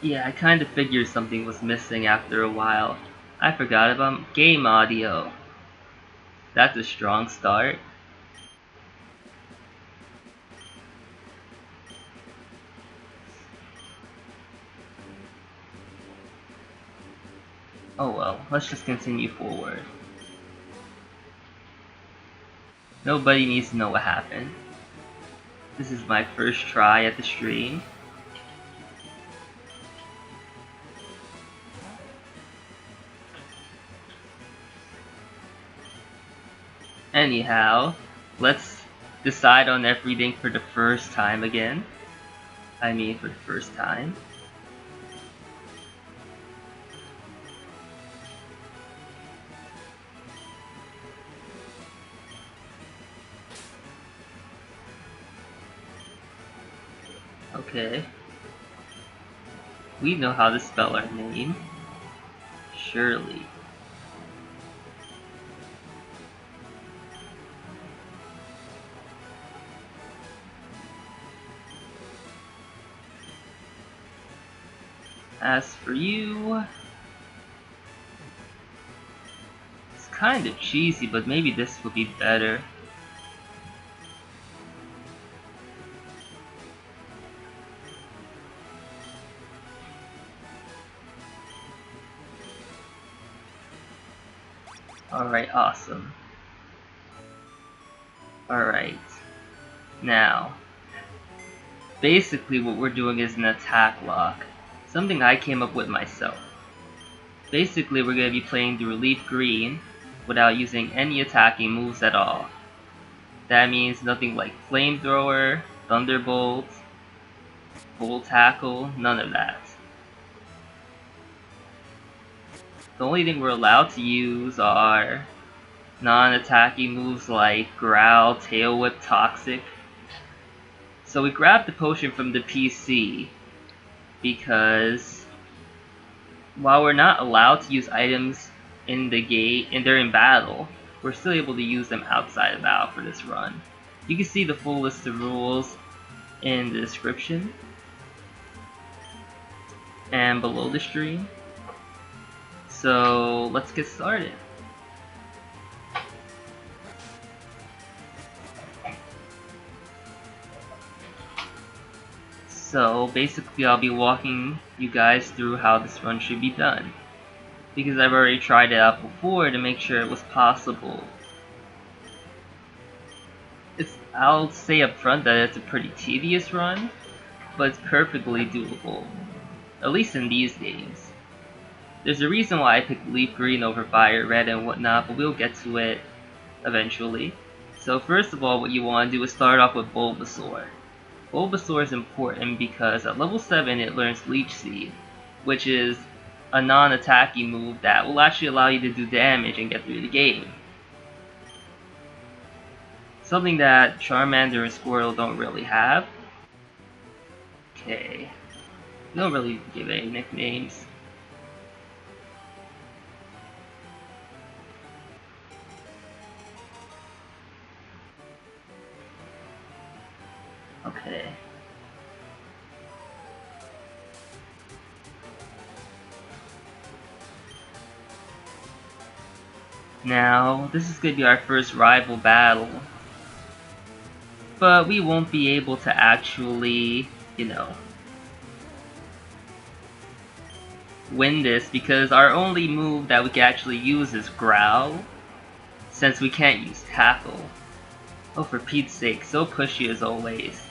Yeah, I kinda figured something was missing after a while. I forgot about game audio. That's a strong start. Oh well, let's just continue forward. Nobody needs to know what happened. This is my first try at the stream. Anyhow, let's decide on everything for the first time again. I mean, for the first time. Okay. We know how to spell our name. Surely. As for you... It's kind of cheesy, but maybe this would be better. Alright, awesome. Alright. Now, basically what we're doing is an Attacklocke. Something I came up with myself. Basically we're going to be playing the Relief Green without using any attacking moves at all. That means nothing like Flamethrower, Thunderbolt, Full Tackle, none of that. The only thing we're allowed to use are non-attacking moves like Growl, Tail Whip, Toxic. So we grabbed the potion from the PC because while we're not allowed to use items in the game and they're in battle, we're still able to use them outside of battle for this run. You can see the full list of rules in the description and below the stream. So let's get started. So basically I'll be walking you guys through how this run should be done, because I've already tried it out before to make sure it was possible. I'll say up front that it's a pretty tedious run, but it's perfectly doable, at least in these games. There's a reason why I picked Leaf Green over Fire Red and whatnot, but we'll get to it eventually. So first of all, what you want to do is start off with Bulbasaur. Bulbasaur is important because at level 7 it learns Leech Seed, which is a non-attacking move that will actually allow you to do damage and get through the game. Something that Charmander and Squirtle don't really have. Okay. We don't really give any nicknames. Okay. Now, this is going to be our first rival battle. But we won't be able to actually, win this because our only move that we can actually use is Growl, since we can't use Tackle. Oh, for Pete's sake, so pushy as always.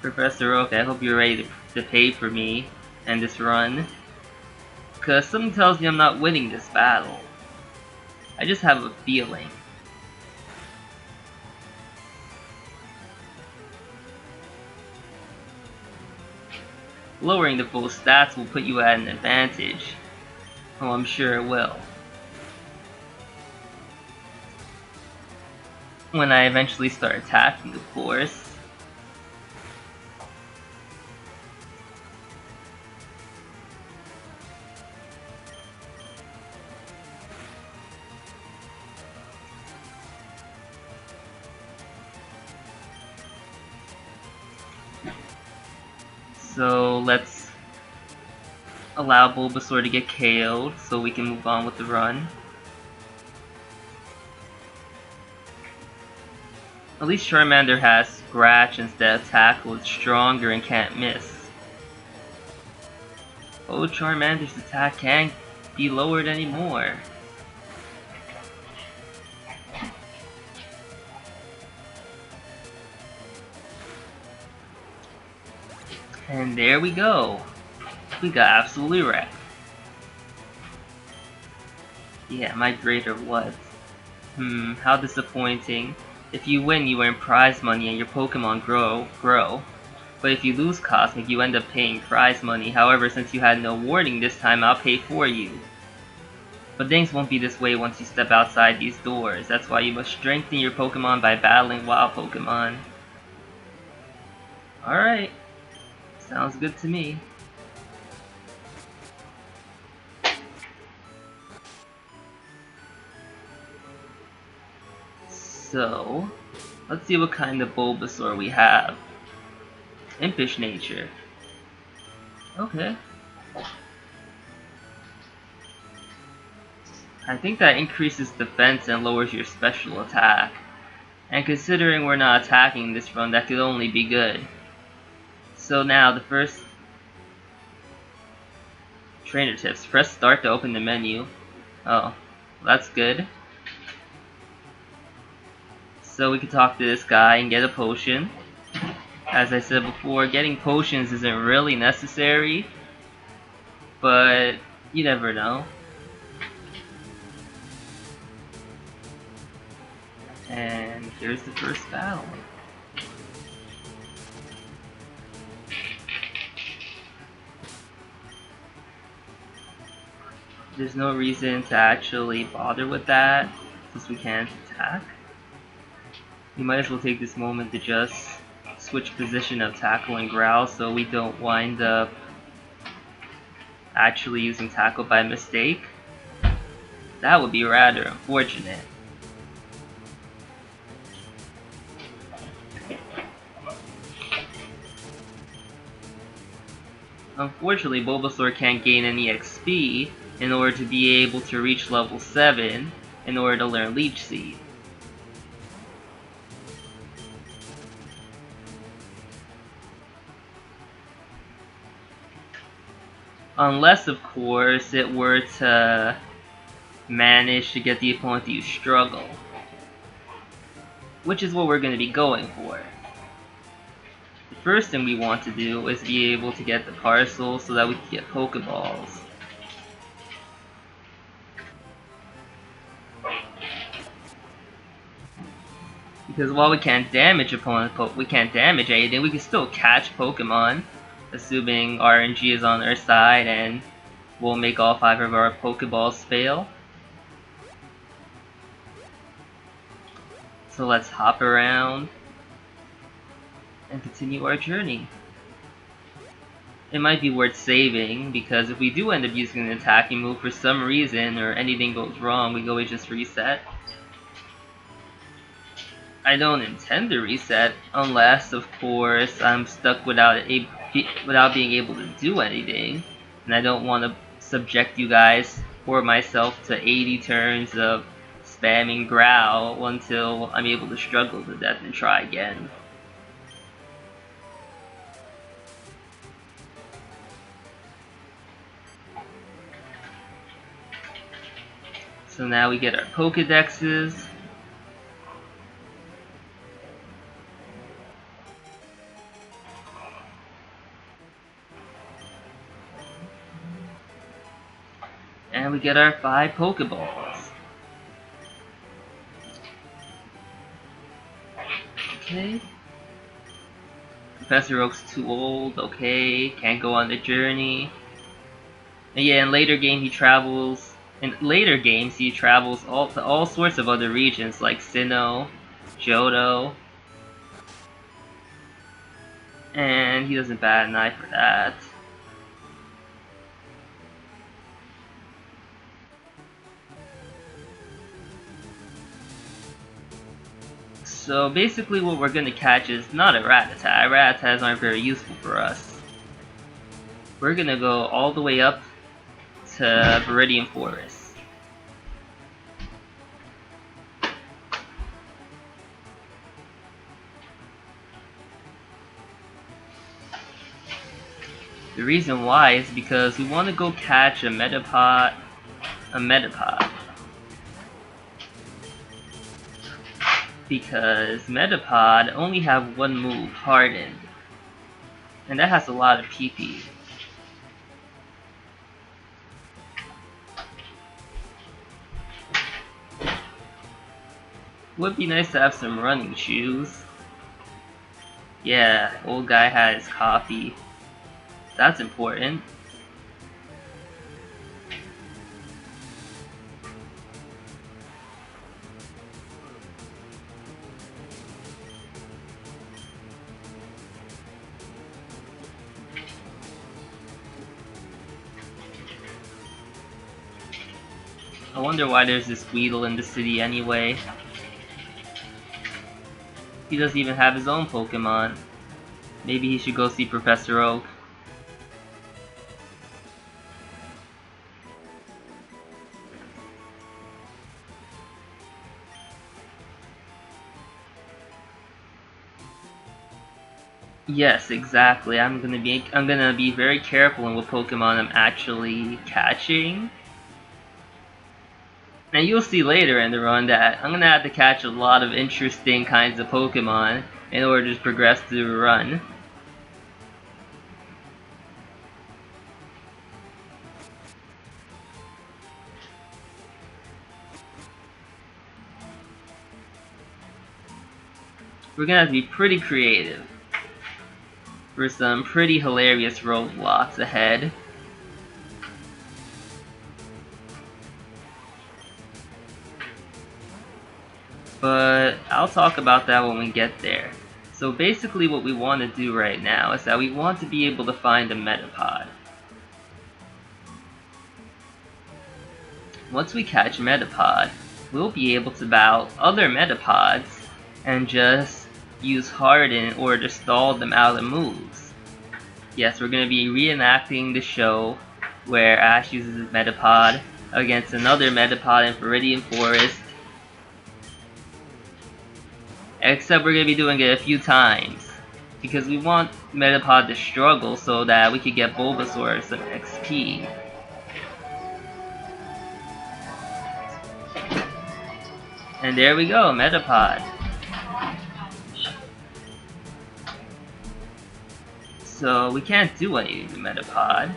Professor Oak, I hope you're ready to pay for me and this run, because something tells me I'm not winning this battle. I just have a feeling. Lowering the full stats will put you at an advantage. Oh, I'm sure it will. When I eventually start attacking, of course. So let's allow Bulbasaur to get KO'd so we can move on with the run. At least Charmander has Scratch instead of Tackle. It's stronger and can't miss. Oh, Charmander's attack can't be lowered anymore. And there we go. We got absolutely wrecked. Yeah, my grade or what? How disappointing. If you win, you earn prize money and your Pokemon grow. But if you lose Cosmic, you end up paying prize money. However, since you had no warning this time, I'll pay for you. But things won't be this way once you step outside these doors. That's why you must strengthen your Pokemon by battling wild Pokemon. Alright. Sounds good to me. So, let's see what kind of Bulbasaur we have. Impish nature. Okay. I think that increases defense and lowers your special attack. And considering we're not attacking this run, that could only be good. So now, the first trainer tips. Press start to open the menu. Oh, that's good. So we can talk to this guy and get a potion. As I said before, getting potions isn't really necessary, but you never know. And here's the first battle. There's no reason to actually bother with that, since we can't attack. We might as well take this moment to just switch position of Tackle and Growl so we don't wind up actually using Tackle by mistake. That would be rather unfortunate. Unfortunately, Bulbasaur can't gain any XP in order to be able to reach level 7 in order to learn Leech Seed. Unless, of course, it were to manage to get the opponent to use Struggle. Which is what we're going to be going for. The first thing we want to do is be able to get the parcel so that we can get Pokeballs. Because while we can't damage opponents, we can't damage anything, we can still catch Pokemon. Assuming RNG is on our side and we'll make all 5 of our Pokeballs fail. So let's hop around and continue our journey. It might be worth saving, because if we do end up using an attacking move for some reason or anything goes wrong, we can always just reset. I don't intend to reset unless, of course, I'm stuck without being able to do anything, and I don't want to subject you guys or myself to 80 turns of spamming Growl until I'm able to struggle to death and try again. So now we get our Pokedexes. And we get our 5 Pokeballs. Okay. Professor Oak's too old, okay, can't go on the journey. And yeah, in later games he travels to all sorts of other regions like Sinnoh, Johto. And he doesn't bat an eye for that. So basically what we're going to catch is not a Rattata. Rattatas aren't very useful for us. we're gonna go all the way up to Viridian Forest. The reason why is because we want to go catch a Metapod. Because Metapod only have one move, Hardened. And that has a lot of PP. Would be nice to have some running shoes. Yeah, old guy has coffee. That's important. I wonder why there's this Weedle in the city anyway. He doesn't even have his own Pokemon. Maybe he should go see Professor Oak. Yes, exactly. I'm gonna be very careful in what Pokemon I'm actually catching. And you'll see later in the run that I'm gonna have to catch a lot of interesting kinds of Pokemon in order to progress through the run. We're gonna have to be pretty creative for some pretty hilarious roadblocks ahead. But I'll talk about that when we get there. So basically what we want to do right now is that we want to be able to find a Metapod. Once we catch Metapod, we'll be able to battle other Metapods and just use Harden in order to stall them out of moves. Yes, we're going to be reenacting the show where Ash uses his Metapod against another Metapod in Viridian Forest. Except we're going to be doing it a few times, because we want Metapod to struggle so that we could get Bulbasaur some XP. And there we go, Metapod. So we can't do anything to Metapod.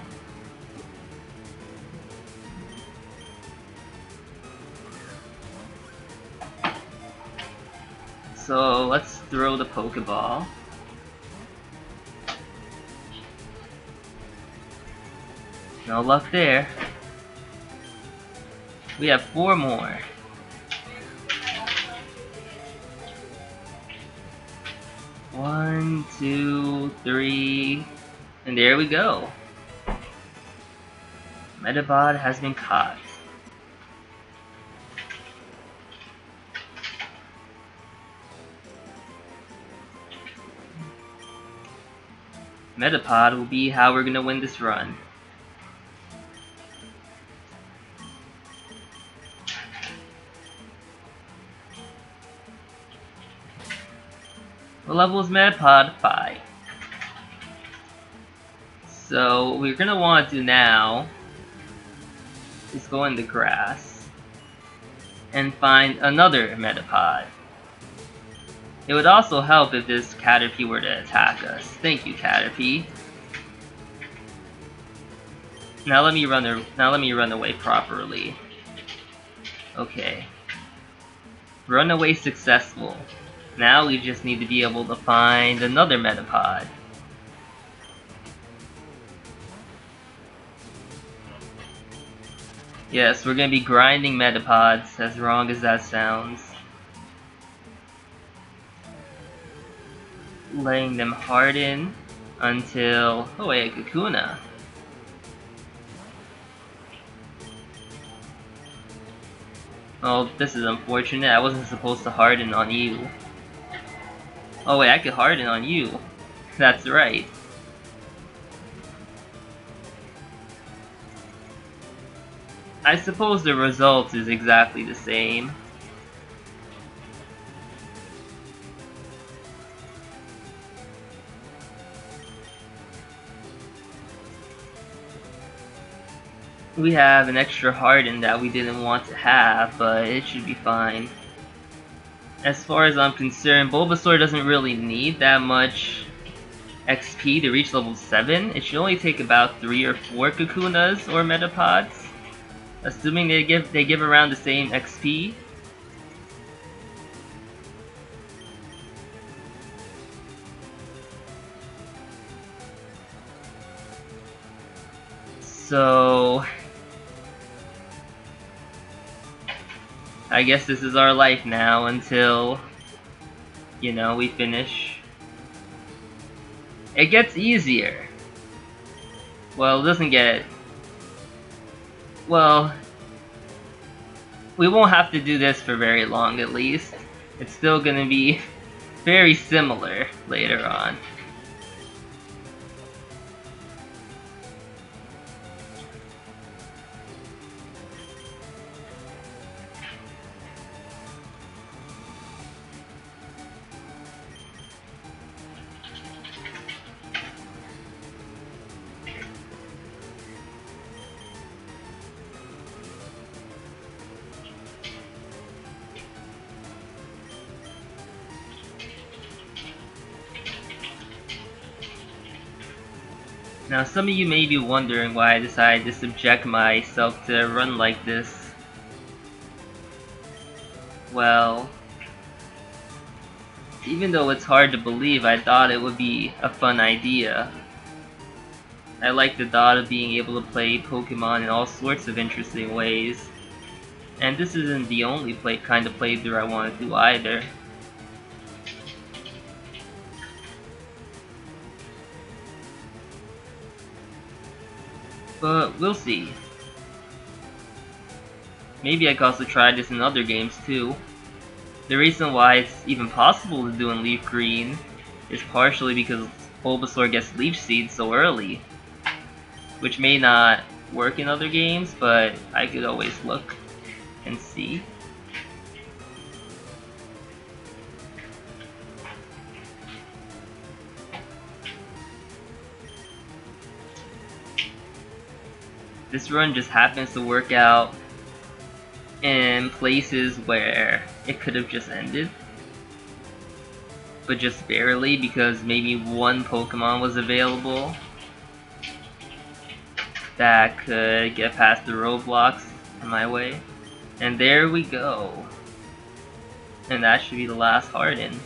So let's throw the Pokeball. No luck there. We have 4 more. One, 2, 3, and there we go. Metapod has been caught. Metapod will be how we're gonna win this run. What level is Metapod? 5. So what we're gonna want to do now is go in the grass and find another Metapod. It would also help if this Caterpie were to attack us. Thank you, Caterpie. Now let me run away properly. Okay. Runaway successful. Now we just need to be able to find another Metapod. Yes, we're gonna be grinding Metapods, as wrong as that sounds. Letting them harden until... oh wait, Kakuna. Oh, this is unfortunate. I wasn't supposed to harden on you. Oh wait, I could harden on you. That's right. I suppose the result is exactly the same. We have an extra harden that we didn't want to have, but it should be fine. As far as I'm concerned, Bulbasaur doesn't really need that much XP to reach level 7. It should only take about 3 or 4 Kakunas or Metapods, assuming they give around the same XP. So I guess this is our life now until, you know, we finish. It gets easier. Well, it doesn't get... Well, we won't have to do this for very long at least. It's still gonna be very similar later on. Now some of you may be wondering why I decided to subject myself to a run like this. Well, even though it's hard to believe, I thought it would be a fun idea. I like the thought of being able to play Pokemon in all sorts of interesting ways. And this isn't the only kind of playthrough I want to do either. But we'll see. Maybe I could also try this in other games too. The reason why it's even possible to do in Leaf Green is partially because Bulbasaur gets Leaf Seed so early, which may not work in other games, but I could always look and see. This run just happens to work out in places where it could have just ended, but just barely because maybe one Pokemon was available that could get past the roadblocks in my way. And there we go. And that should be the last Harden.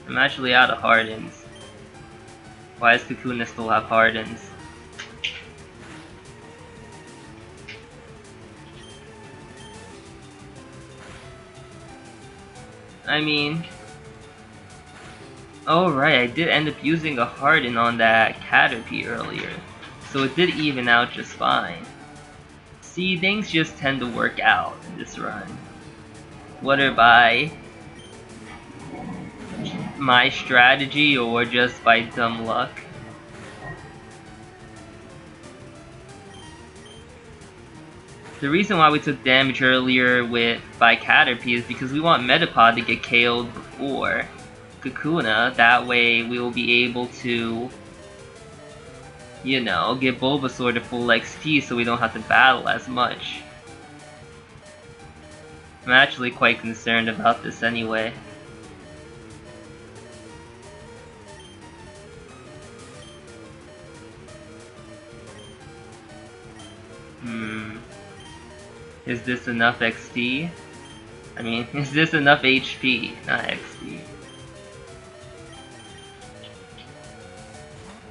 I'm actually out of Hardens. Why does Kakuna still have Hardens? I mean... Oh right, I did end up using a Harden on that Caterpie earlier, so it did even out just fine. See, things just tend to work out in this run. Whether by my strategy or just by dumb luck. The reason why we took damage earlier by Caterpie is because we want Metapod to get KO'd before Kakuna. That way we will be able to, you know, get Bulbasaur to full XP so we don't have to battle as much. I'm actually quite concerned about this anyway. Is this enough XP? I mean, is this enough HP, not XP?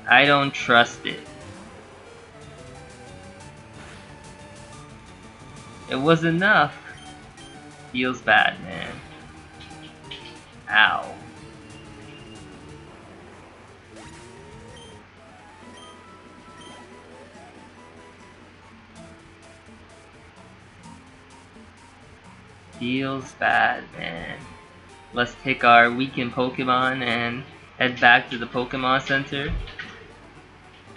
I don't trust it. It was enough. Feels bad, man. Ow. Feels bad, man. Let's take our weakened Pokemon and head back to the Pokemon Center.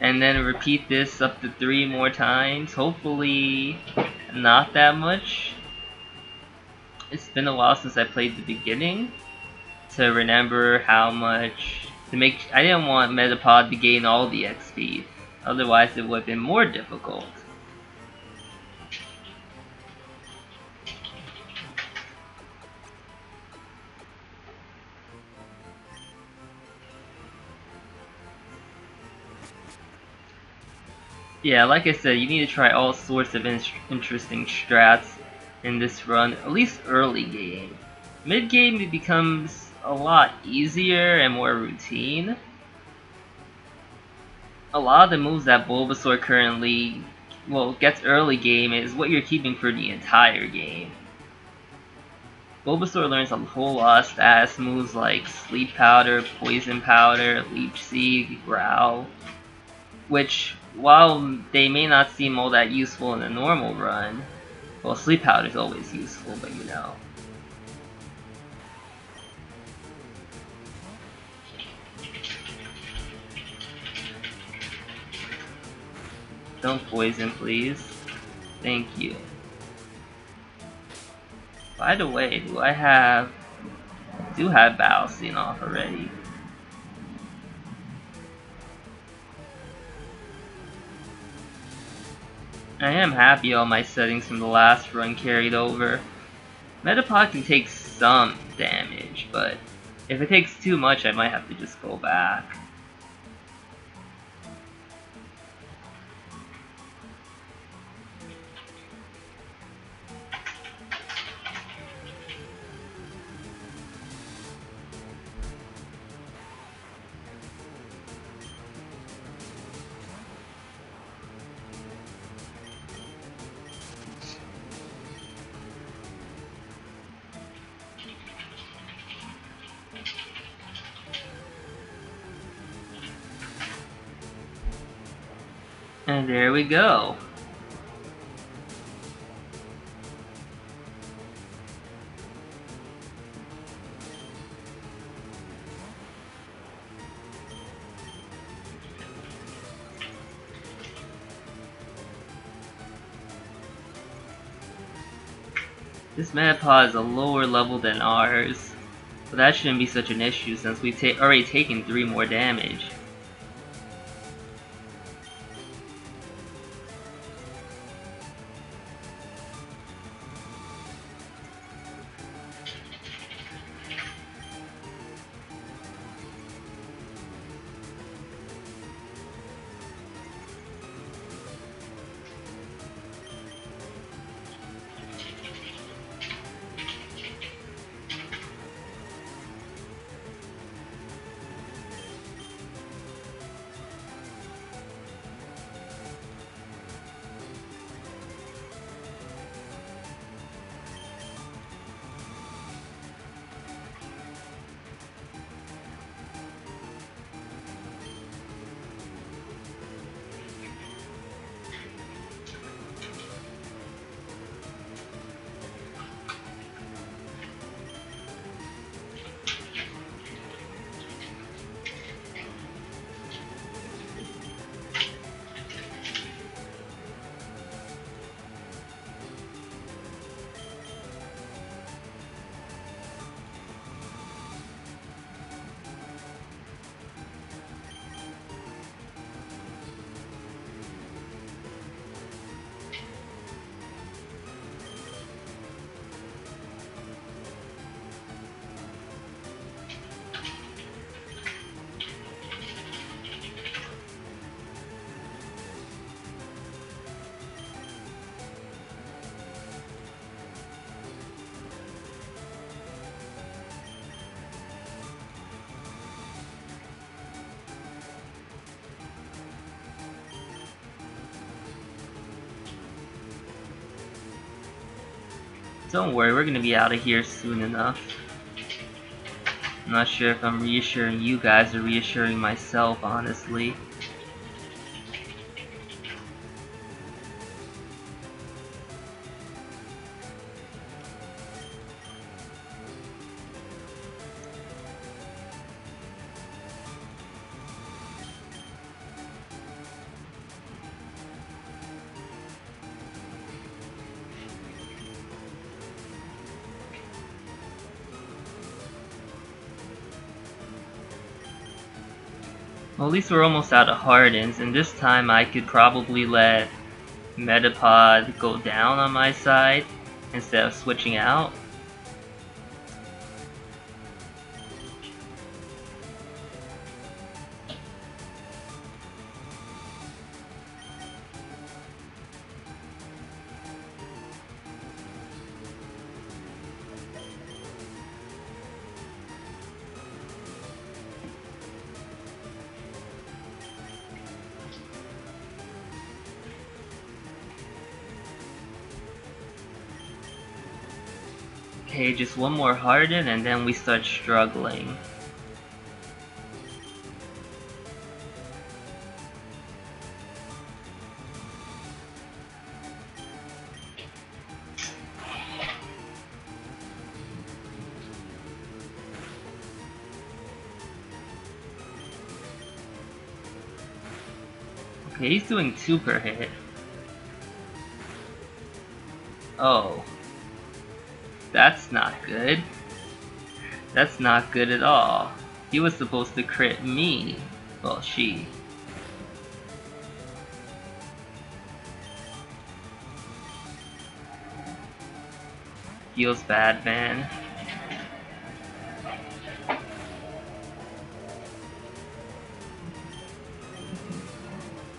and then repeat this up to 3 more times. Hopefully not that much. It's been a while since I played the beginning to remember how much to make. I didn't want Metapod to gain all the XP, otherwise it would have been more difficult. Yeah, like I said, you need to try all sorts of interesting strats in this run, at least early game. Mid game it becomes a lot easier and more routine. A lot of the moves that Bulbasaur currently, gets early game is what you're keeping for the entire game. Bulbasaur learns a whole lot of status moves like Sleep Powder, Poison Powder, Leech Seed, Growl, which, while they may not seem all that useful in a normal run, well, Sleep Powder is always useful, but you know. Don't poison, please. Thank you. By the way, I do have Battle Scene off already. I am happy all my settings from the last run carried over. Metapod can take some damage, but if it takes too much, I might have to just go back. And there we go. This Metapod is a lower level than ours, but that shouldn't be such an issue since we've already taken 3 more damage. Don't worry, we're gonna be out of here soon enough. I'm not sure if I'm reassuring you guys or reassuring myself, honestly. Well, at least we're almost out of hardens, and this time I could probably let Metapod go down on my side instead of switching out. Okay, just one more harden and then we start struggling. Okay, he's doing 2 per hit. Oh. That's not good. That's not good at all. He was supposed to crit me. Well, she. Feels bad, man.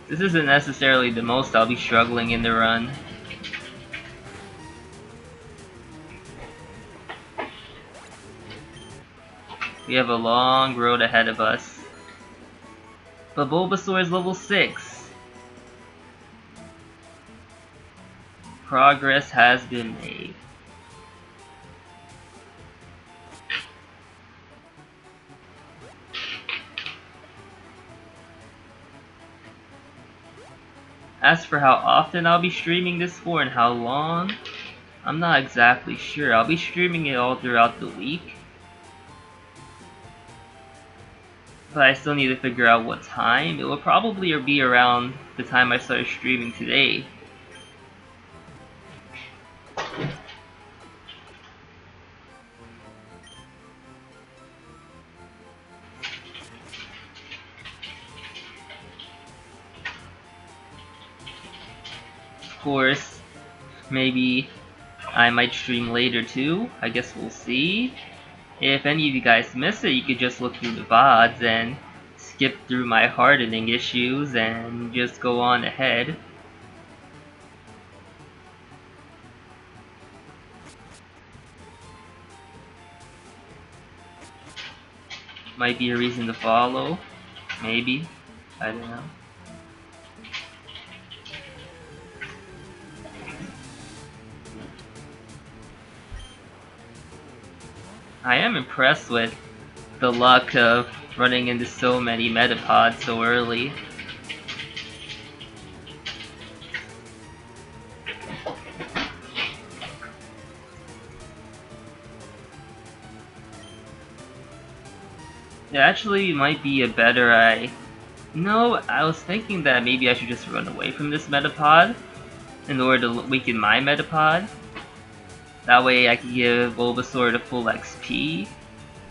This isn't necessarily the most I'll be struggling in the run. We have a long road ahead of us. But Bulbasaur is level 6. Progress has been made. As for how often I'll be streaming this for and how long, I'm not exactly sure. I'll be streaming it all throughout the week. But I still need to figure out what time. It will probably be around the time I started streaming today. Of course, maybe I might stream later too. I guess we'll see. If any of you guys miss it, you could just look through the VODs and skip through my hardening issues and just go on ahead. Might be a reason to follow. Maybe. I don't know. I am impressed with the luck of running into so many Metapods so early. It actually might be a better No, I was thinking that maybe I should just run away from this Metapod in order to weaken my Metapod. That way I can give Bulbasaur the full XP.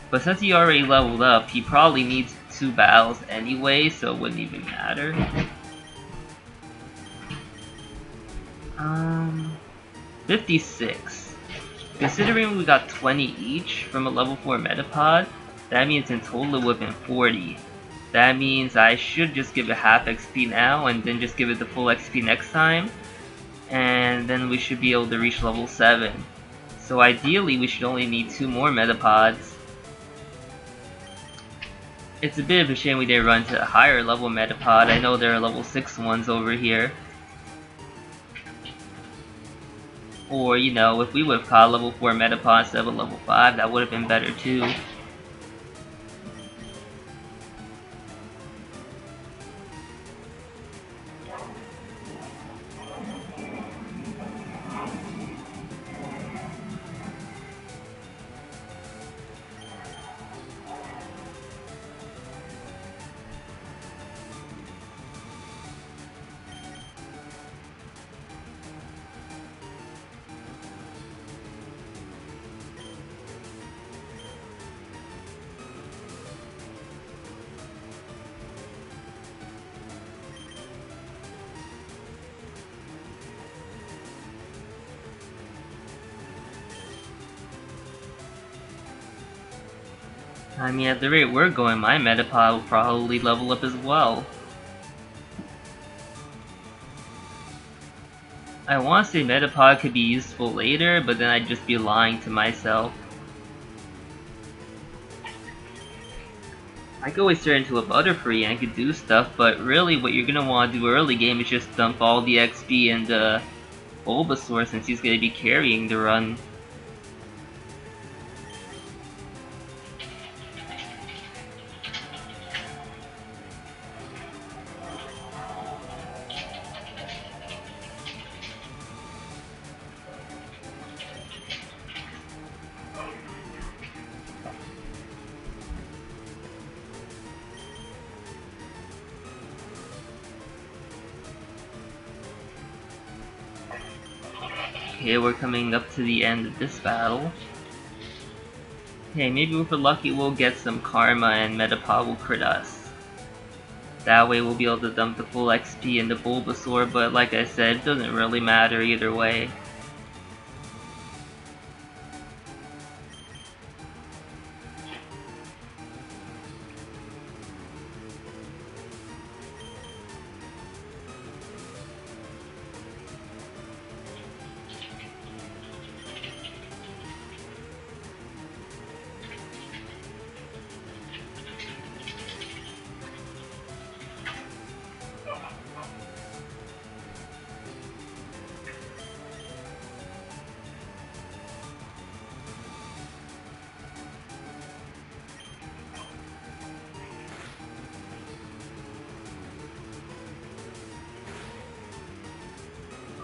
But since he already leveled up, he probably needs 2 battles anyway, so it wouldn't even matter. 56. Considering we got 20 each from a level 4 Metapod, that means in total it would have been 40. That means I should just give it half XP now and then just give it the full XP next time. And then we should be able to reach level 7. So ideally we should only need 2 more Metapods. It's a bit of a shame we didn't run to a higher level Metapod. I know there are level 6 ones over here. Or, you know, if we would have caught level 4 Metapod instead of level 5, that would have been better too. I mean, at the rate we're going, my Metapod will probably level up as well. I want to say Metapod could be useful later, but then I'd just be lying to myself. I could always turn into a Butterfree and I could do stuff, but really what you're gonna want to do early game is just dump all the XP into Bulbasaur since he's gonna be carrying the run. Okay, we're coming up to the end of this battle. Okay, maybe if we're lucky we'll get some Karma and Metapod will crit us. That way we'll be able to dump the full XP into Bulbasaur, but like I said, it doesn't really matter either way.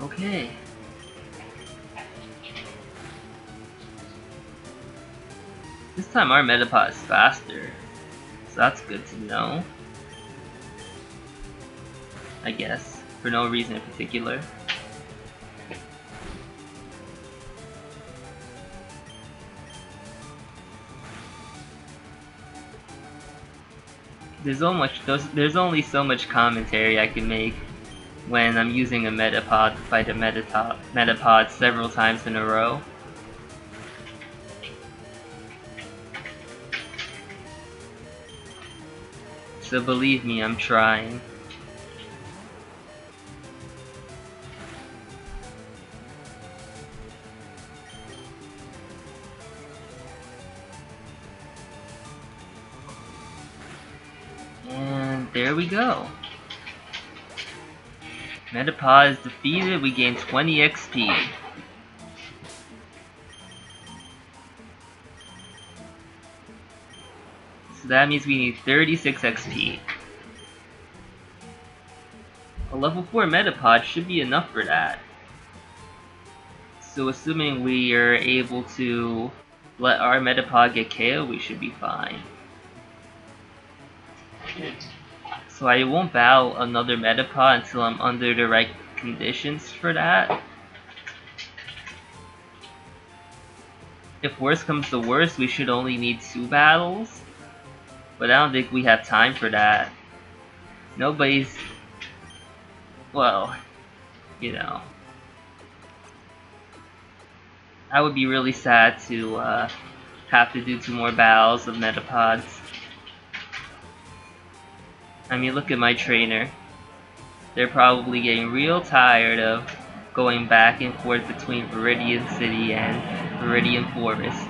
Okay. This time our Metapod is faster, so that's good to know. I guess, for no reason in particular. There's only so much commentary I can make when I'm using a Metapod to fight a Metapod several times in a row. So believe me, I'm trying. And there we go. Metapod is defeated, we gain 20 XP. So that means we need 36 XP. A level 4 Metapod should be enough for that. So assuming we are able to let our Metapod get KO, we should be fine. So I won't battle another Metapod until I'm under the right conditions for that. If worse comes to worse, we should only need 2 battles. But I don't think we have time for that. Nobody's... well, you know. I would be really sad to have to do 2 more battles of Metapods. I mean, look at my trainer. They're probably getting real tired of going back and forth between Viridian City and Viridian Forest.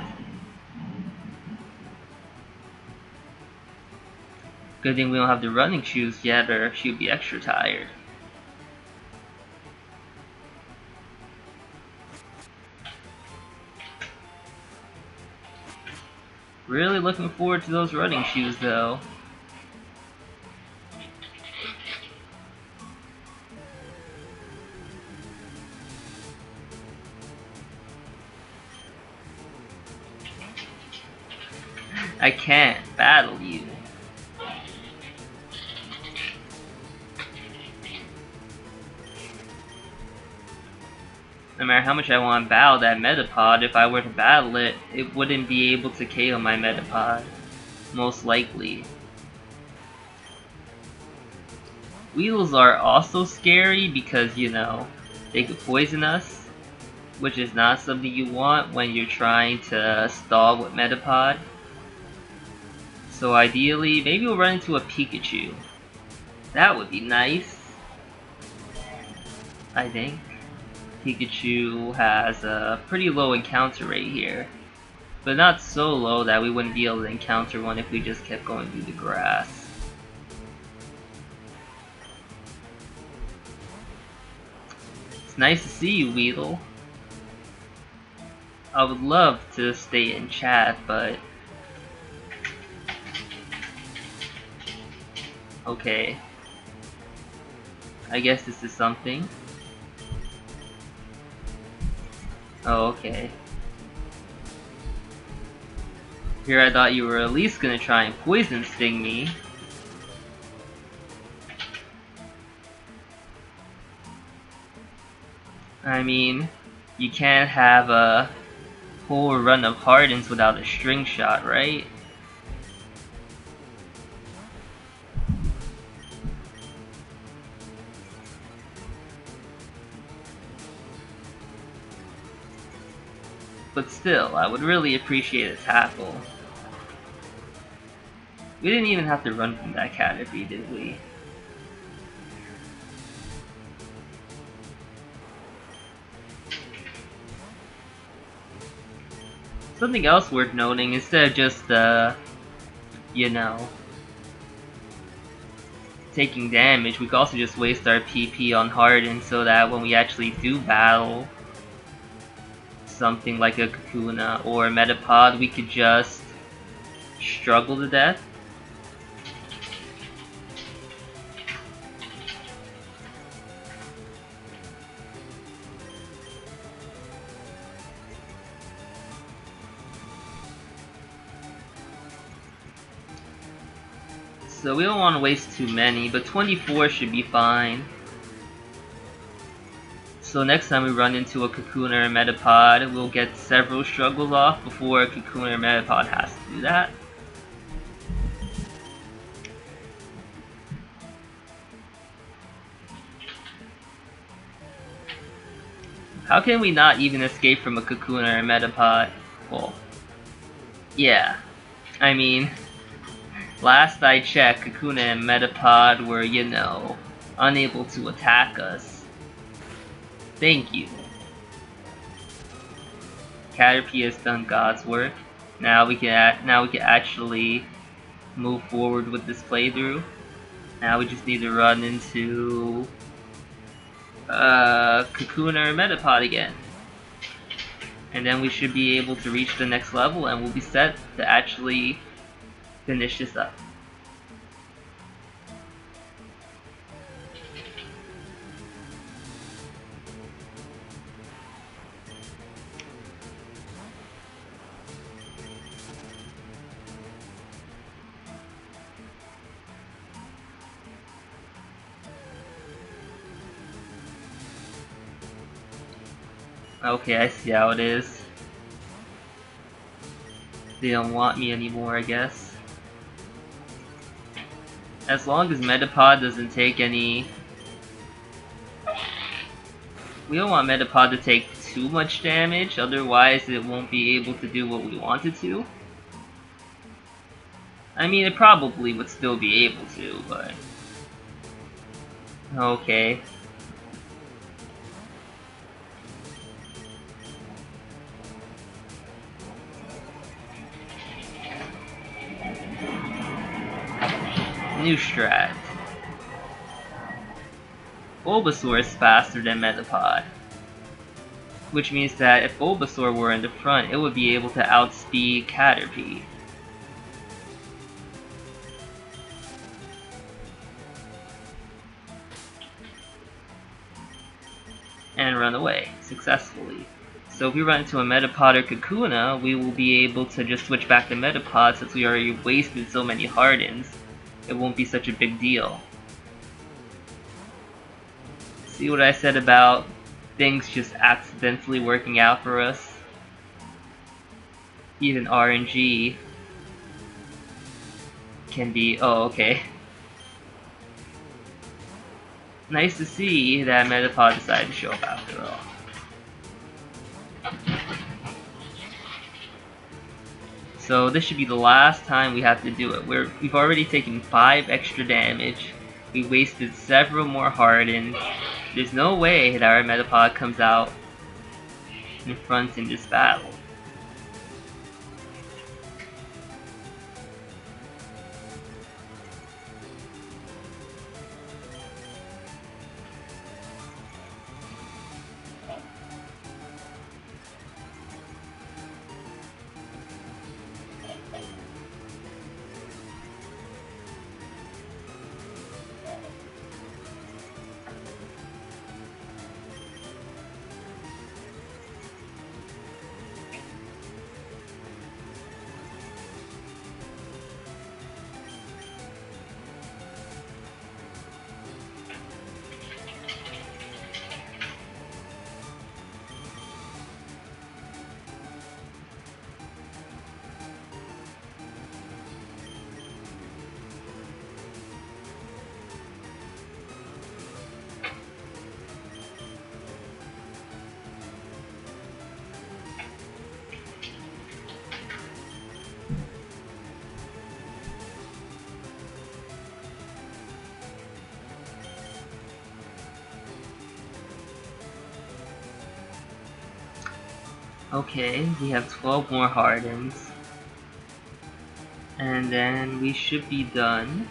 Good thing we don't have the running shoes yet, or she'd be extra tired. Really looking forward to those running shoes though. I can't battle you. No matter how much I want to battle that Metapod, if I were to battle it, it wouldn't be able to KO my Metapod. Most likely. Weedles are also scary because, you know, they could poison us, which is not something you want when you're trying to stall with Metapod. So ideally, maybe we'll run into a Pikachu. That would be nice, I think. Pikachu has a pretty low encounter rate here, but not so low that we wouldn't be able to encounter one if we just kept going through the grass. It's nice to see you, Weedle. I would love to stay in chat, but... okay. I guess this is something. Oh, okay. Here I thought you were at least gonna try and poison sting me. I mean, you can't have a whole run of Hardens without a string shot, right? But still, I would really appreciate a tackle. We didn't even have to run from that Caterpie, did we? Something else worth noting, instead of just, you know, taking damage, we could also just waste our PP on Harden so that when we actually do battle something like a Kakuna or a Metapod, we could just struggle to death. So we don't want to waste too many, but 24 should be fine. So next time we run into a Kakuna or Metapod, we'll get several struggles off before a Kakuna or Metapod has to do that. How can we not even escape from a Kakuna or a Metapod? Well, yeah. I mean, last I checked, Kakuna and Metapod were, you know, unable to attack us. Thank you. Caterpie has done God's work. Now we can actually move forward with this playthrough. Now we just need to run into Kakuna or Metapod again. And then we should be able to reach the next level and we'll be set to actually finish this up. Okay, I see how it is. They don't want me anymore, I guess. As long as Metapod doesn't take any... we don't want Metapod to take too much damage, otherwise it won't be able to do what we want it to. I mean, it probably would still be able to, but... okay. New strat. Bulbasaur is faster than Metapod, which means that if Bulbasaur were in the front, it would be able to outspeed Caterpie. And run away successfully. So if we run into a Metapod or Kakuna, we will be able to just switch back to Metapod since we already wasted so many Hardens. It won't be such a big deal. See what I said about things just accidentally working out for us? Even RNG can be... oh, okay. Nice to see that Metapod decided to show up after all. So this should be the last time we have to do it. We've already taken 5 extra damage. We wasted several more hardens. There's no way that our Metapod comes out in front in this battle. Okay, we have 12 more hardens. And then we should be done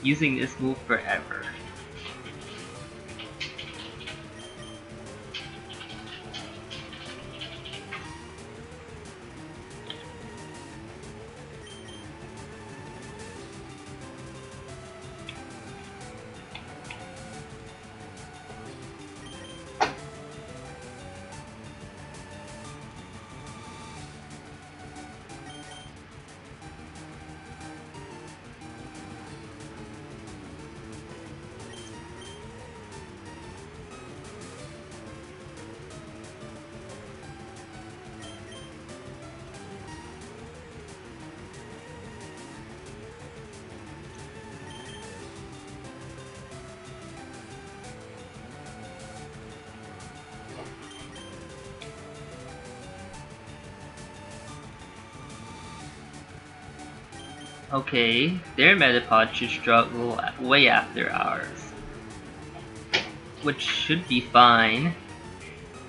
using this move forever. Okay, their Metapod should struggle way after ours, which should be fine.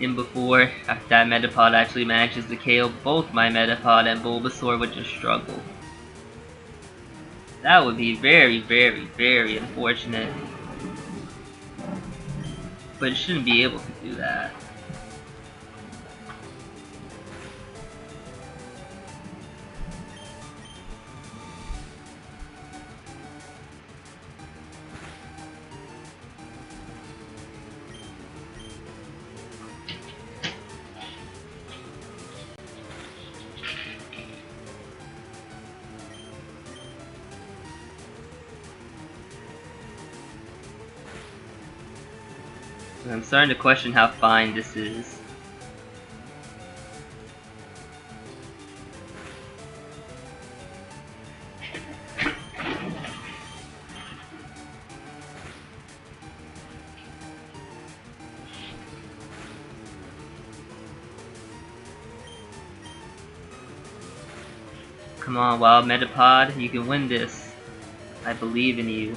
And before that Metapod actually manages to KO both my Metapod and Bulbasaur would just struggle. That would be very, very, very unfortunate. But it shouldn't be able to do that. I'm starting to question how fine this is. Come on, Wild Metapod, you can win this. I believe in you.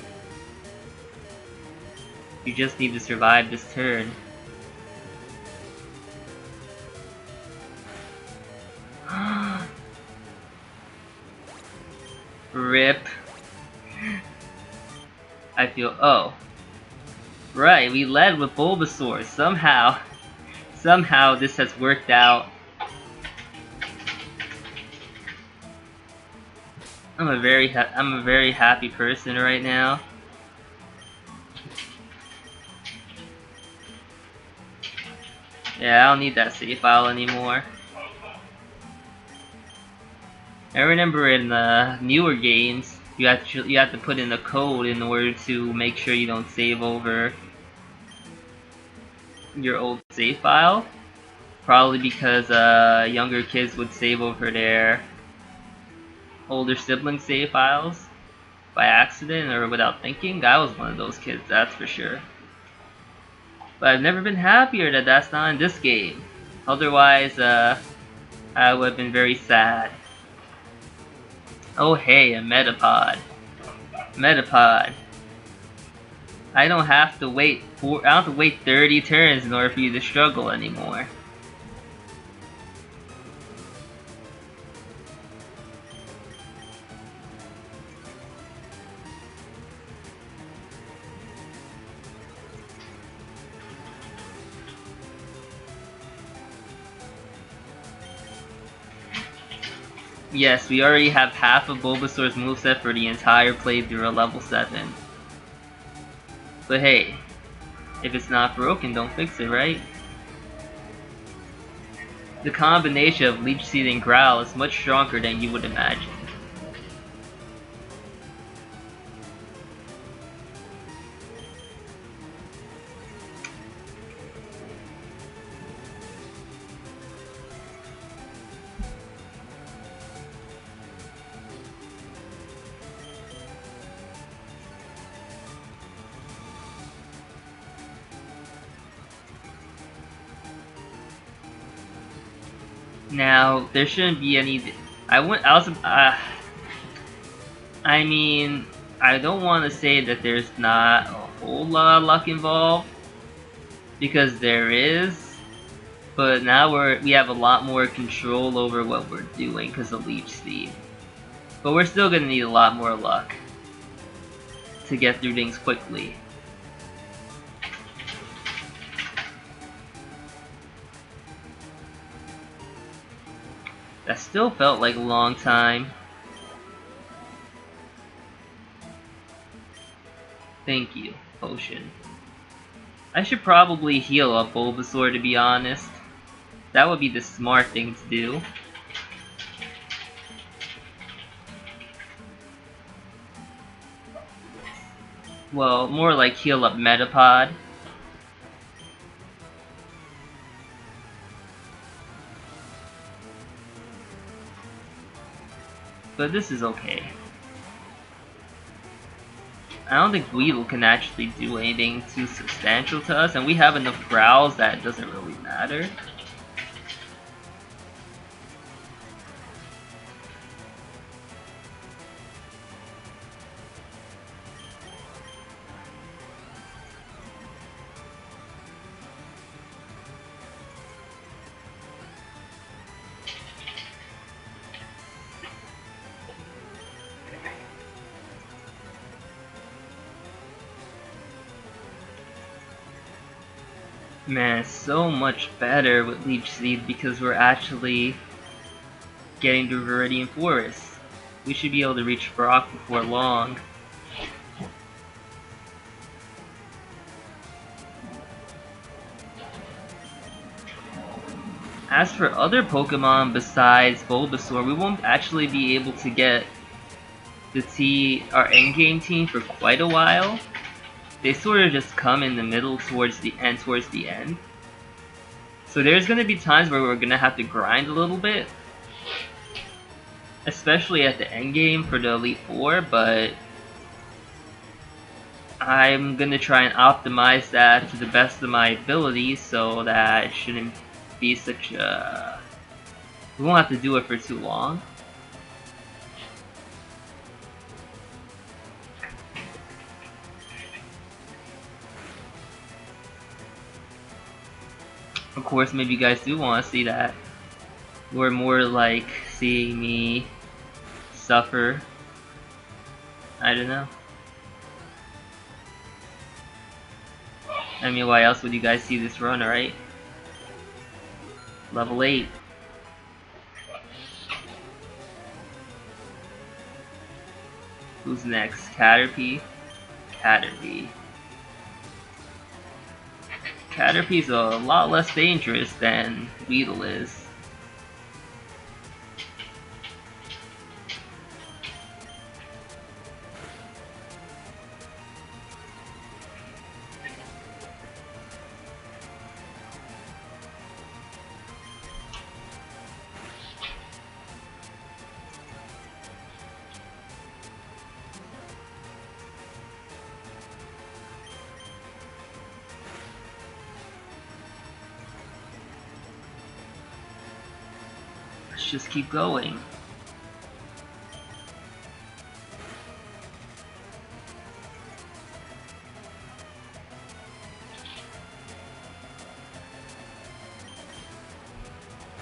You just need to survive this turn. RIP. I feel... oh. Right, we led with Bulbasaur. Somehow this has worked out. I'm a very happy person right now. Yeah, I don't need that save file anymore. I remember in newer games, you have to put in a code in order to make sure you don't save over your old save file. Probably because younger kids would save over their older sibling save files by accident or without thinking. I was one of those kids, that's for sure. But I've never been happier that that's not in this game. Otherwise, I would have been very sad. Oh hey, a Metapod. Metapod. I don't have to wait 30 turns in order for you to struggle anymore. Yes, we already have half of Bulbasaur's moveset for the entire playthrough at level 7. But hey, if it's not broken, don't fix it, right? The combination of Leech Seed and Growl is much stronger than you would imagine. Now, there shouldn't be any... I mean, I don't want to say that there's not a whole lot of luck involved, because there is, but now we have a lot more control over what we're doing because of Leech Seed. But we're still going to need a lot more luck to get through things quickly. That still felt like a long time. Thank you, potion. I should probably heal up Bulbasaur, to be honest. That would be the smart thing to do. Well, more like heal up Metapod. But this is okay. I don't think Weedle can actually do anything too substantial to us, and we have enough growls that it doesn't really matter. Man, it's so much better with Leech Seed because we're actually getting to Viridian Forest. We should be able to reach Brock before long. As for other Pokemon besides Bulbasaur, we won't actually be able to get our endgame team for quite a while. They sort of just come in the middle towards the end. So there's going to be times where we're going to have to grind a little bit, especially at the end game for the Elite Four, but I'm going to try and optimize that to the best of my ability so that it shouldn't be such a... We won't have to do it for too long. Of course, maybe you guys do want to see that. Or more like seeing me suffer. I don't know. I mean, why else would you guys see this run, right? Level 8. Who's next? Caterpie? Caterpie. Caterpie's a lot less dangerous than Weedle is. let's just keep going.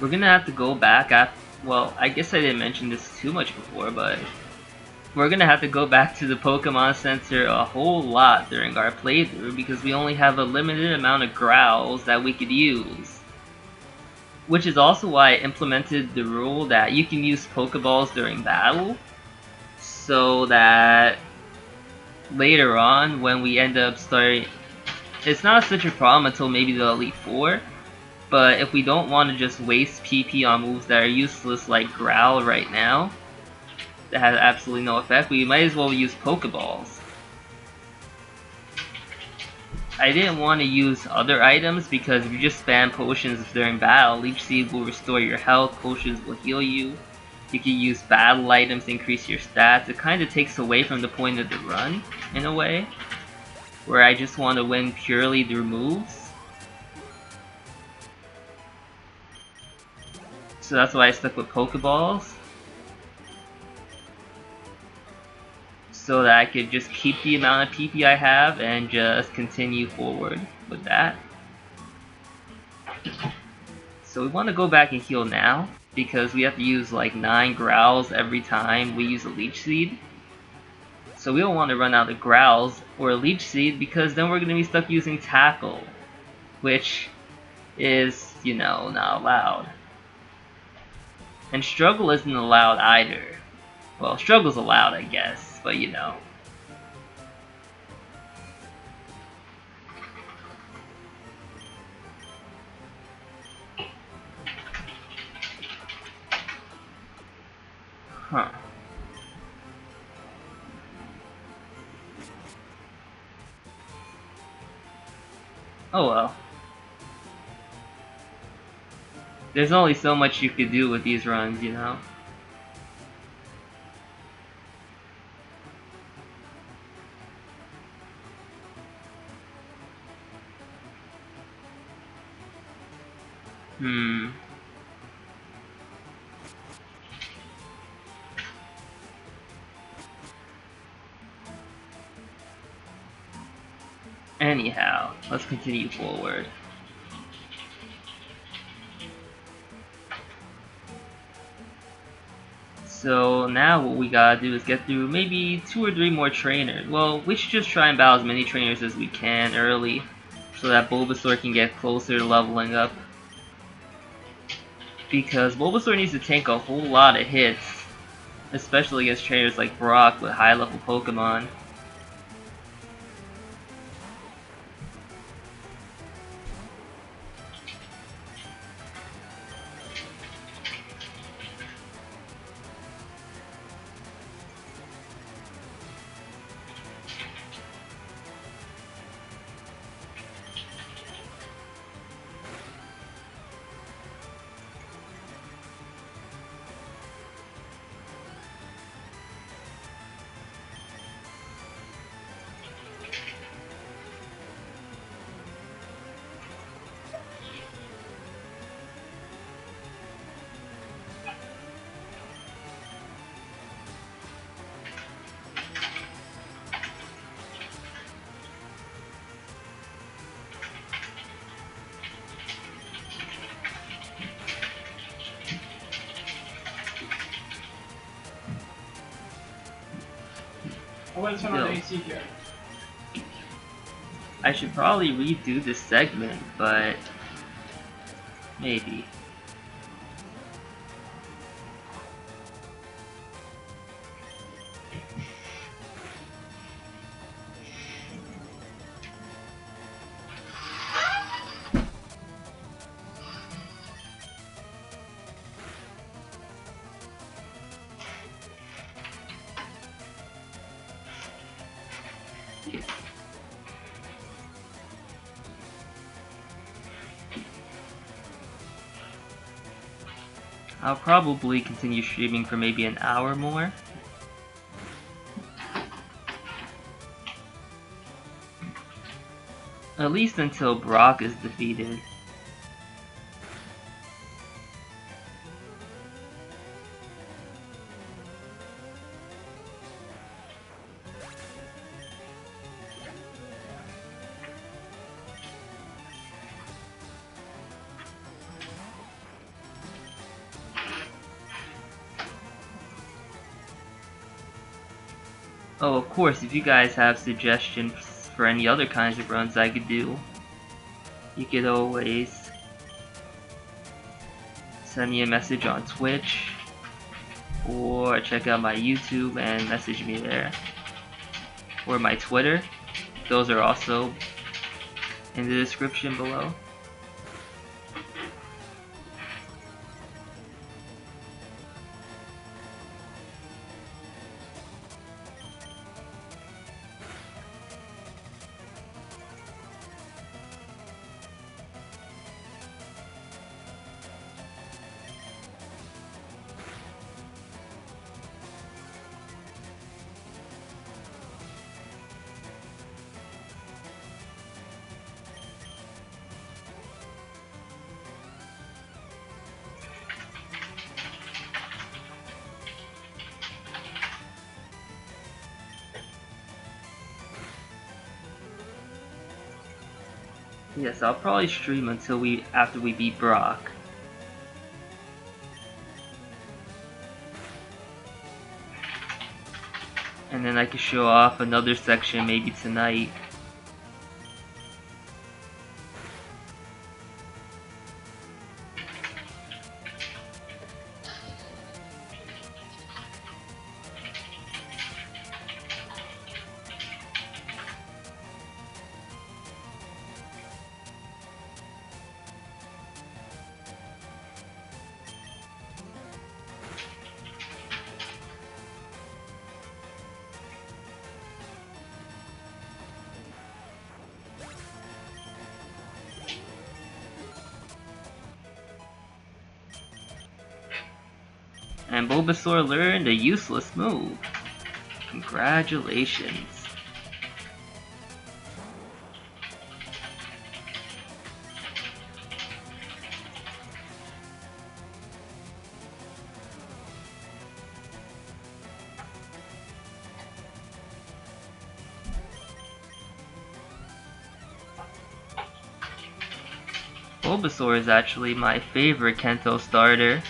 We're gonna have to go back after, well, I guess I didn't mention this too much before, but we're gonna have to go back to the Pokemon Center a whole lot during our playthrough because we only have a limited amount of growls that we could use. Which is also why I implemented the rule that you can use Pokeballs during battle, so that later on when we end up starting, it's not such a problem until maybe the Elite Four. But if we don't want to just waste PP on moves that are useless like Growl right now, that has absolutely no effect, we might as well use Pokeballs. I didn't want to use other items because if you just spam potions during battle, Leech Seed will restore your health, potions will heal you. You can use battle items to increase your stats. It kind of takes away from the point of the run, in a way, where I just want to win purely through moves. So that's why I stuck with Pokeballs. So that I could just keep the amount of PP I have and just continue forward with that. So we want to go back and heal now, because we have to use like 9 growls every time we use a Leech Seed. So we don't want to run out of growls or a Leech Seed, because then we're going to be stuck using Tackle, which is, you know, not allowed. And Struggle isn't allowed either. Well, Struggle's allowed, I guess, but you know. Huh. Oh well. There's only so much you could do with these runs, you know? Anyhow, let's continue forward. So now what we gotta do is get through maybe 2 or 3 more trainers. Well, we should just try and battle as many trainers as we can early, so that Bulbasaur can get closer to leveling up. Because Bulbasaur needs to tank a whole lot of hits, especially against trainers like Brock with high level Pokemon. I want to turn on the AC here. I should probably redo this segment, but maybe. I'll probably continue streaming for maybe an hour more. At least until Brock is defeated. Oh, of course, if you guys have suggestions for any other kinds of runs I could do, you could always send me a message on Twitch or check out my YouTube and message me there, or my Twitter. Those are also in the description below. Yes, I'll probably stream until after we beat Brock. And then I could show off another section maybe tonight. And Bulbasaur learned a useless move. Congratulations. Bulbasaur is actually my favorite Kanto starter.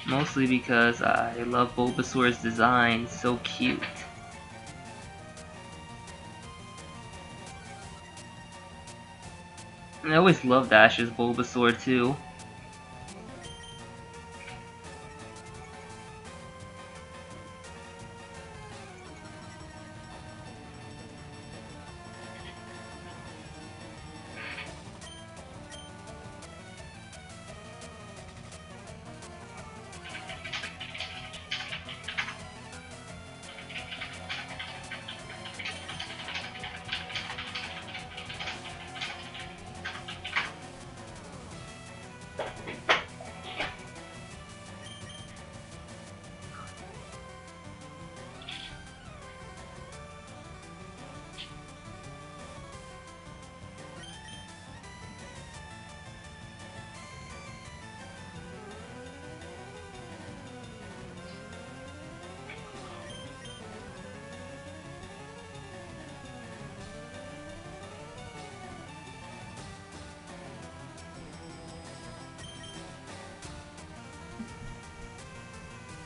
Mostly because I love Bulbasaur's design, it's so cute. And I always loved Ash's Bulbasaur too.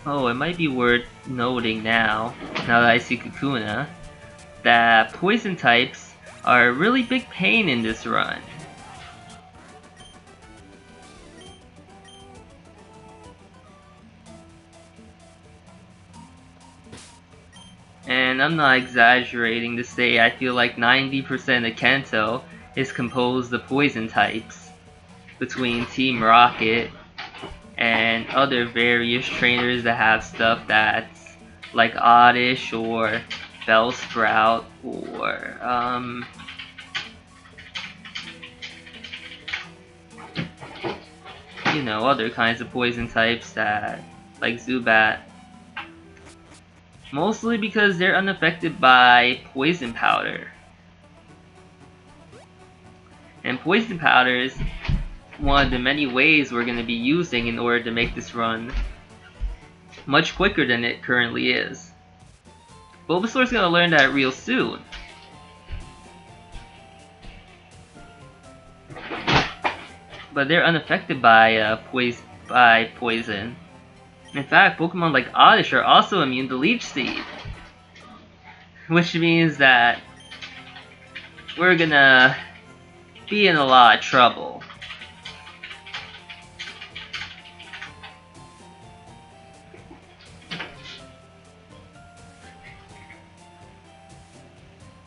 Oh, it might be worth noting now that I see Kakuna, that poison types are a really big pain in this run. And I'm not exaggerating to say I feel like 90% of Kanto is composed of poison types, between Team Rocket and other various trainers that have stuff that's like Oddish or Bellsprout or you know, other kinds of poison types that like Zubat. Mostly because they're unaffected by poison powder. And poison powder is one of the many ways we're going to be using in order to make this run much quicker than it currently is. Bulbasaur's going to learn that real soon. But they're unaffected by poison. In fact, Pokemon like Oddish are also immune to Leech Seed. Which means that we're gonna be in a lot of trouble.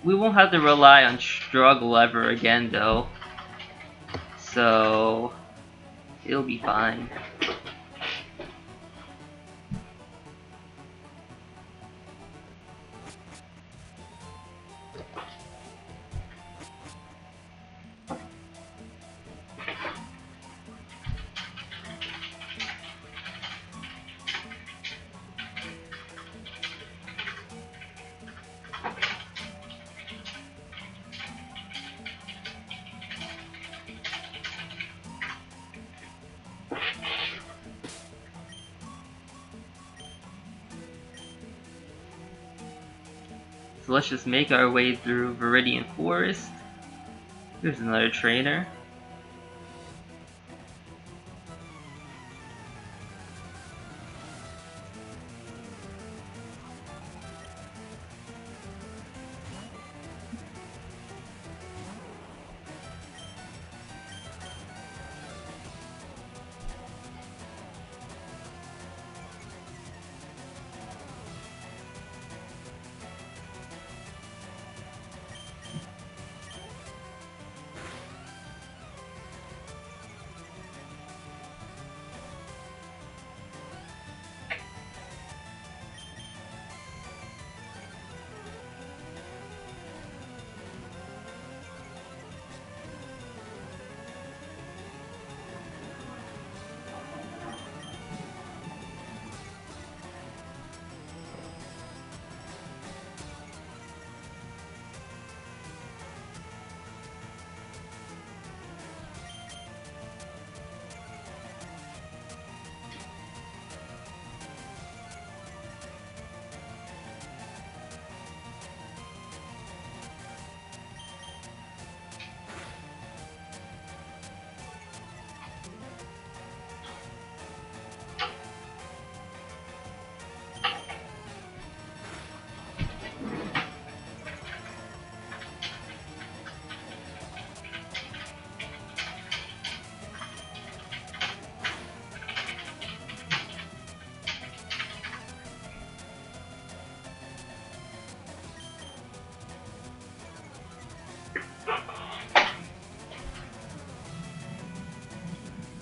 We won't have to rely on Struggle ever again though. So it'll be fine. So let's just make our way through Viridian Forest. There's another trainer.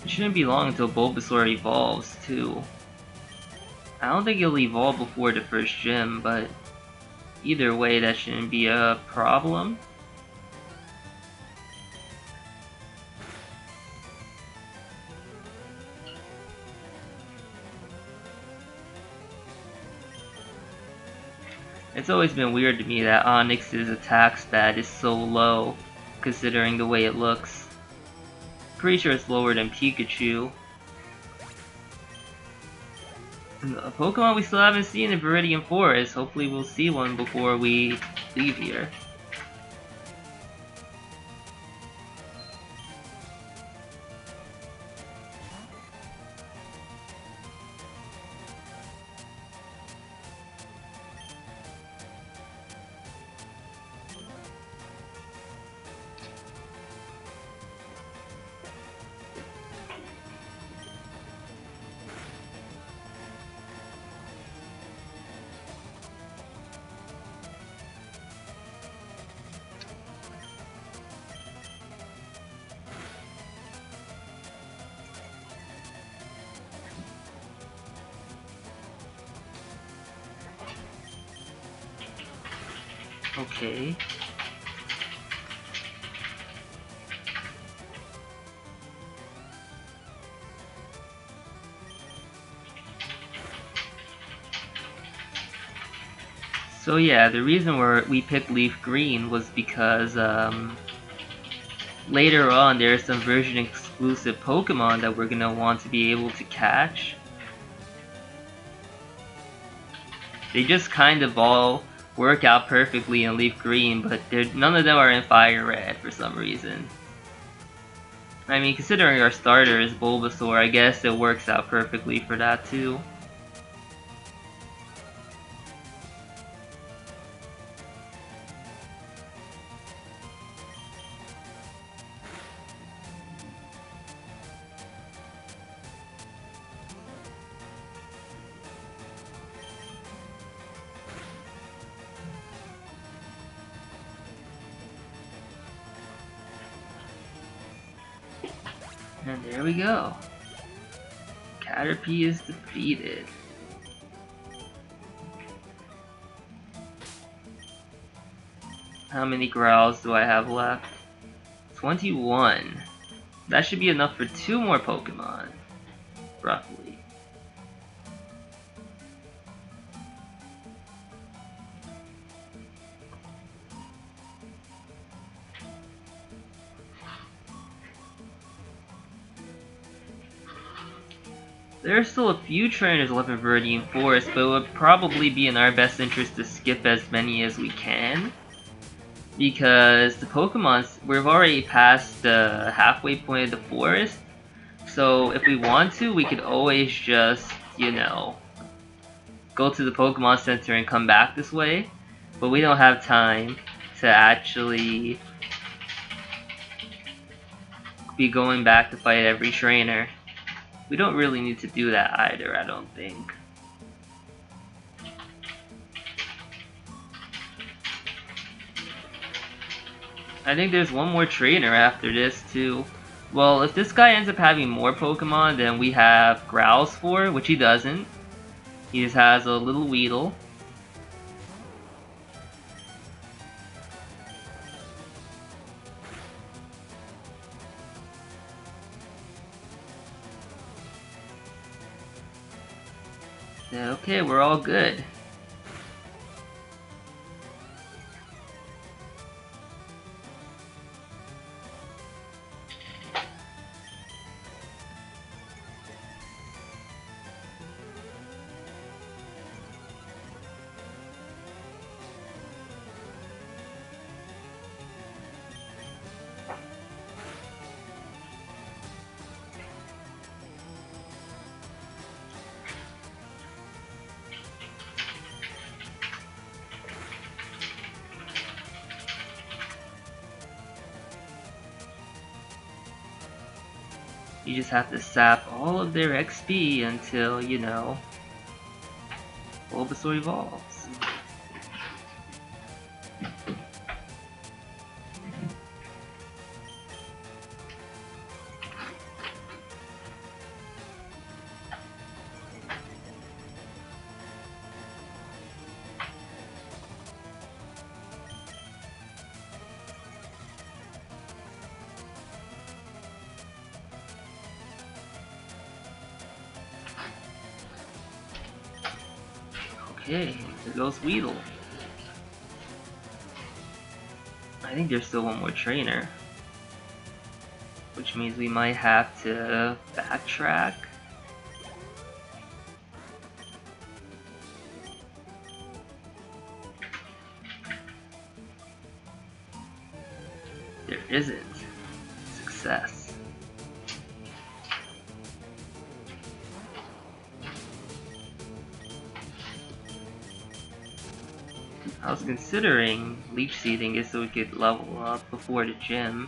It shouldn't be long until Bulbasaur evolves, too. I don't think he'll evolve before the first gym, but either way, that shouldn't be a problem. It's always been weird to me that Onix's attack stat is so low, considering the way it looks. Pretty sure it's lower than Pikachu. A Pokemon we still haven't seen in Viridian Forest. Hopefully we'll see one before we leave here. Okay. So yeah, the reason we picked Leaf Green was because later on there are some version exclusive Pokemon that we're gonna want to be able to catch. They just kind of all work out perfectly in Leaf Green, but none of them are in Fire Red for some reason. I mean, considering our starter is Bulbasaur, I guess it works out perfectly for that too. And there we go. Caterpie is defeated. How many growls do I have left? 21. That should be enough for 2 more Pokemon, roughly. There are still a few trainers left in Viridian Forest, but it would probably be in our best interest to skip as many as we can. Because the Pokemon, we've already passed the halfway point of the forest, so if we want to, we could always just, you know, go to the Pokemon Center and come back this way, but we don't have time to actually be going back to fight every trainer. We don't really need to do that either, I don't think. I think there's one more trainer after this too. Well, if this guy ends up having more Pokemon than we have Growls for, which he doesn't. He just has a little Weedle. Okay, we're all good. You just have to sap all of their XP until, you know, Bulbasaur evolves. Okay, there goes Weedle. I think there's still one more trainer, which means we might have to backtrack. There isn't. Success. I was considering leech seeding it so we could level up before the gym,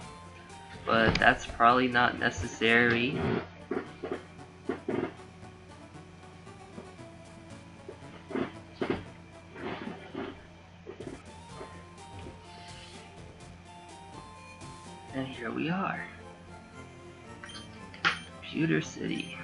but that's probably not necessary. And here we are. Computer City.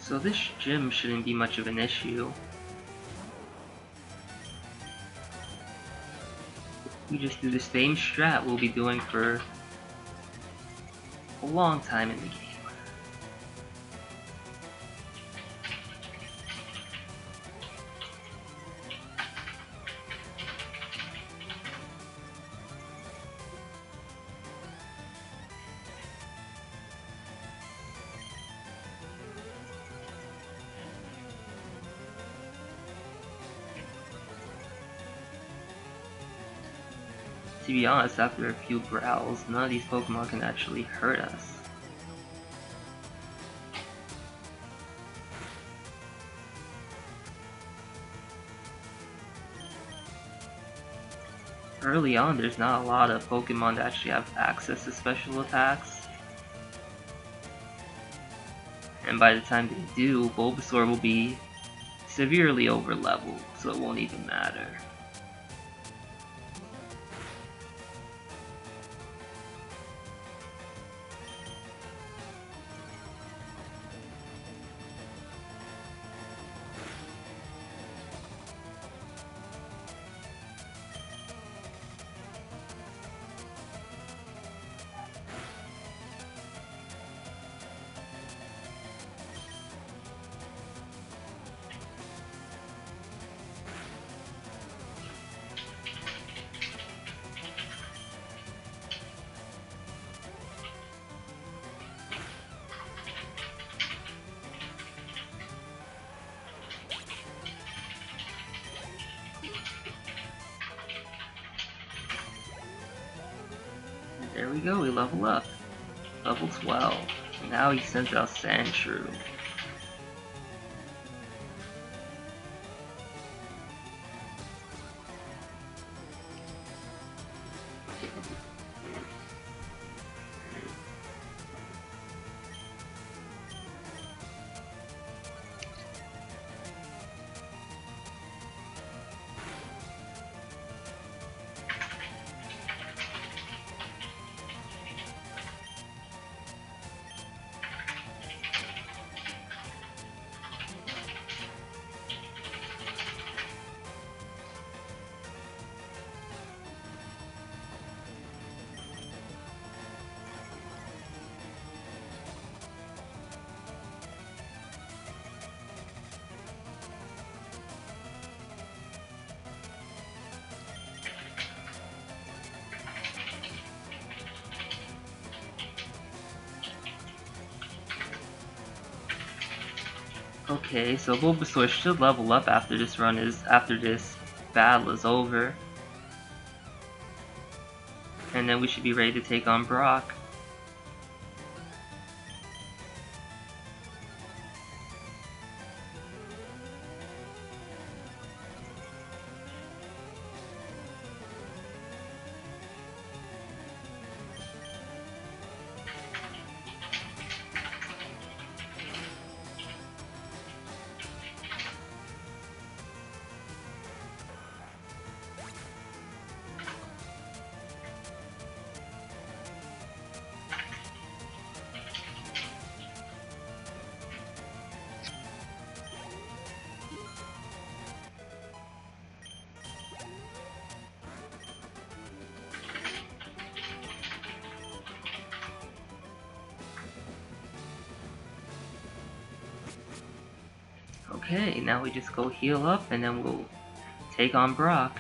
So this gym shouldn't be much of an issue. We just do the same strat we'll be doing for a long time in the game. To be honest, after a few growls, none of these Pokemon can actually hurt us. Early on, there's not a lot of Pokemon that actually have access to special attacks. And by the time they do, Bulbasaur will be severely over-leveled, so it won't even matter. There we go, we level up. Level 12. And now he sends out Sandshrew. Okay, so Bulbasaur should level up after this battle is over. And then we should be ready to take on Brock. Okay, now we just go heal up and then we'll take on Brock.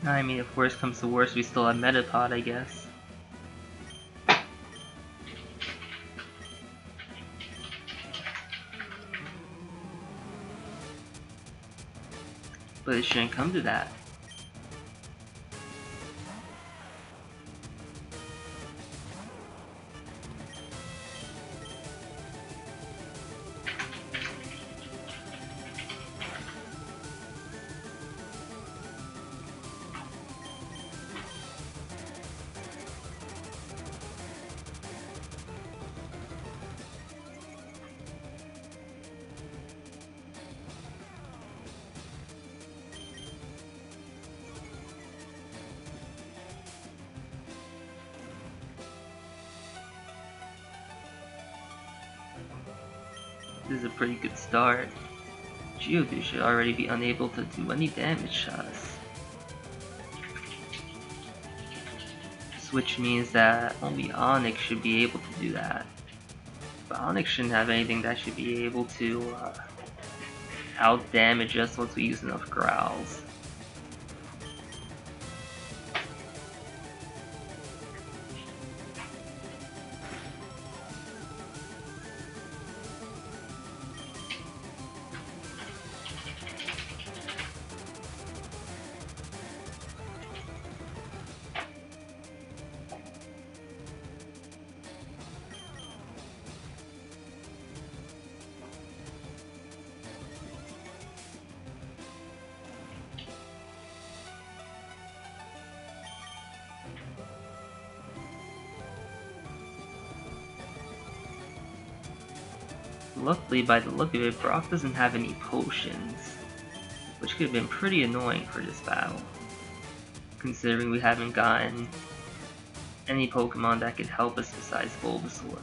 I mean, if worst comes to worst, we still have Metapod, I guess. But it shouldn't come to that. This is a pretty good start. Geodude should already be unable to do any damage to us. Which means that only Onyx should be able to do that. But Onyx shouldn't have anything that should be able to out-damage us once we use enough growls. Luckily, by the look of it, Brock doesn't have any potions, which could have been pretty annoying for this battle, considering we haven't gotten any Pokemon that could help us besides Bulbasaur.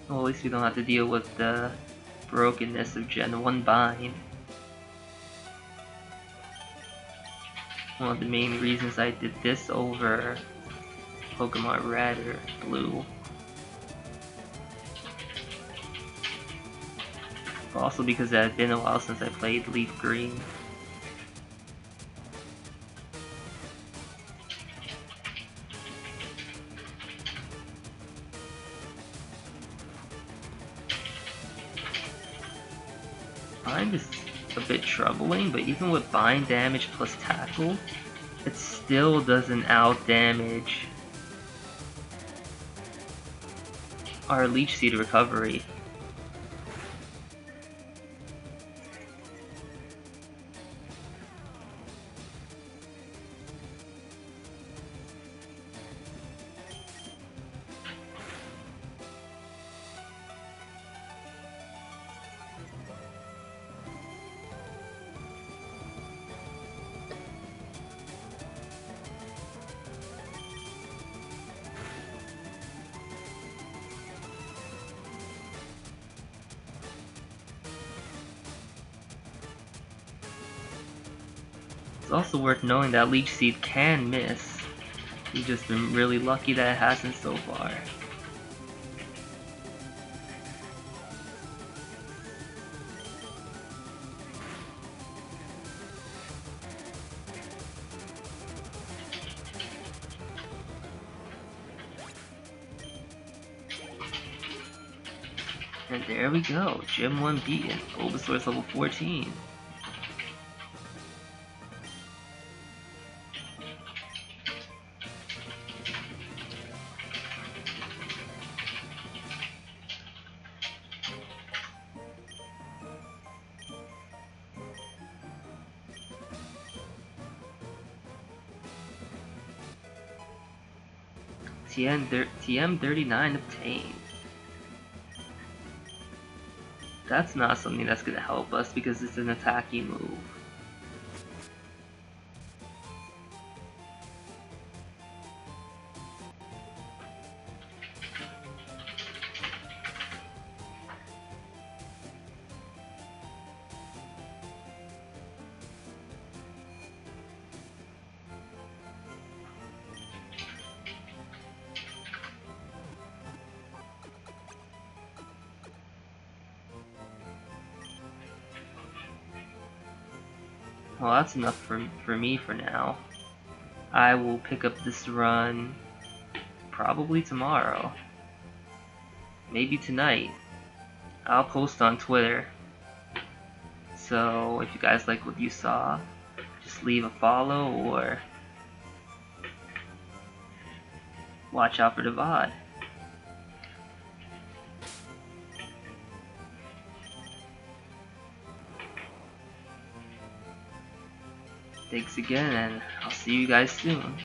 Well, at least we don't have to deal with the brokenness of Gen 1 Bind. One of the main reasons I did this over Pokemon Red or Blue. Also because it had been a while since I played Leaf Green. Bind is a bit troubling, but even with bind damage plus tackle, it still doesn't out damage our Leech Seed recovery. It's also worth knowing that Leech Seed can miss. We've just been really lucky that it hasn't so far. And there we go, Gym 1 beaten, Bulbasaur's level 14. TM39 obtained. That's not something that's going to help us because it's an attacking move. well, that's enough for me for now. I will pick up this run probably tomorrow. Maybe tonight. I'll post on Twitter. So if you guys like what you saw, just leave a follow or watch out for the VOD. Thanks again, and I'll see you guys soon.